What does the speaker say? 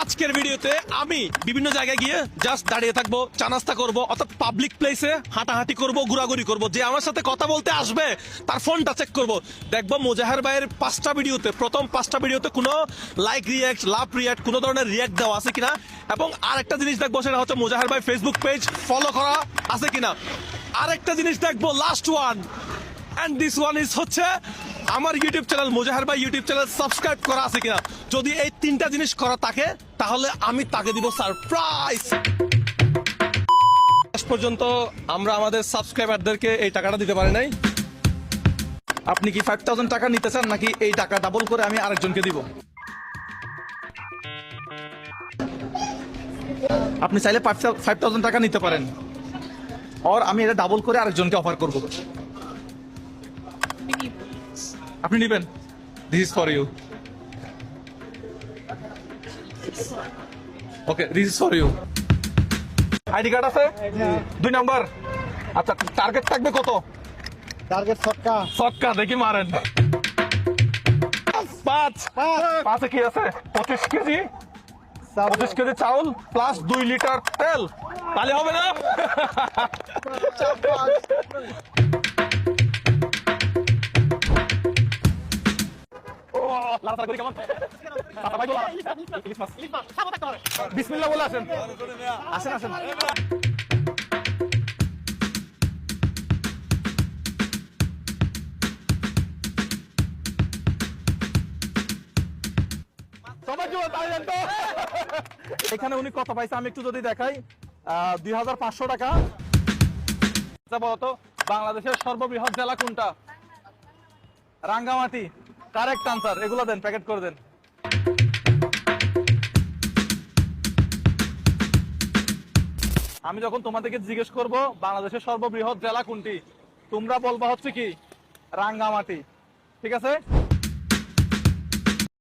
আজকের ভিডিওতে আমি বিভিন্ন জায়গায় গিয়ে জাস্ট দাঁড়িয়ে থাকবো, চা নাস্তা করবো, অর্থাৎ পাবলিক প্লেসে হাঁটাহাঁটি করবো, ঘোরাঘুরি করবো। যে আমার সাথে কথা বলতে আসবে তার ফোনটা চেক করবো, দেখবো মোজাহের ভাইয়ের 5টা ভিডিওতে, প্রথম 5টা ভিডিওতে কোনো লাইক রিয়াক্ট, লাভ রিয়াক্ট, কোনো ধরনের রিয়াক্ট দেওয়া আছে কিনা। এবং আরেকটা জিনিস দেখবো, সেটা হচ্ছে মোজাহের ভাই ফেসবুক পেজ ফলো করা আছে কিনা। আরেকটা জিনিস দেখবো, last one and this one is হচ্ছে আমার ইউটিউব চ্যানেল মোজাহের ভাই ইউটিউব চ্যানেল সাবস্ক্রাইব করা আছে কিনা। যদি এই 3টা জিনিস করা থাকে তাহলে আমি তাকে দিব সারপ্রাইজ। আজ পর্যন্ত আমরা আমাদের সাবস্ক্রাইবারদেরকে এই টাকাটা দিতে পারি নাই। আপনি কি 5000 টাকা নিতে চান নাকি এই টাকা ডাবল করে আমি আরেকজনকে দিব? আপনি চাইলে 5000 টাকা নিতে পারেন, আর আমি এটা ডাবল করে আরেকজনকে অফার করব। আপনি নেবেন? This is for you. Okay, this is for you. ID card আছে? 2 নাম্বার। আচ্ছা, টার্গেট থাকবে কত? টার্গেট ছক্কা। ছক্কা দেখি মারেন। 5 কি আছে? 25 কেজি। 25 কেজি চাউল প্লাস 2 লিটার তেল, তাহলে হবে না? বিসমিল্লাহ বলে আসেন। আসেন আসেন। এখানে উনি কত পাইছে আমি একটু যদি দেখাই, 2500 টাকা। বলতো বাংলাদেশের সর্ববৃহৎ জেলা কোনটা? রাঙ্গামাটি। Correct answer. এগুলো দেন, প্যাকেট করে দেন। আমি যখন তোমাদেরকে জিজ্ঞেস করব বাংলাদেশের সর্ববৃহৎ জেলা কোনটি, তোমরা বলবা হচ্ছে কি রাঙ্গামাটি। ঠিক আছে?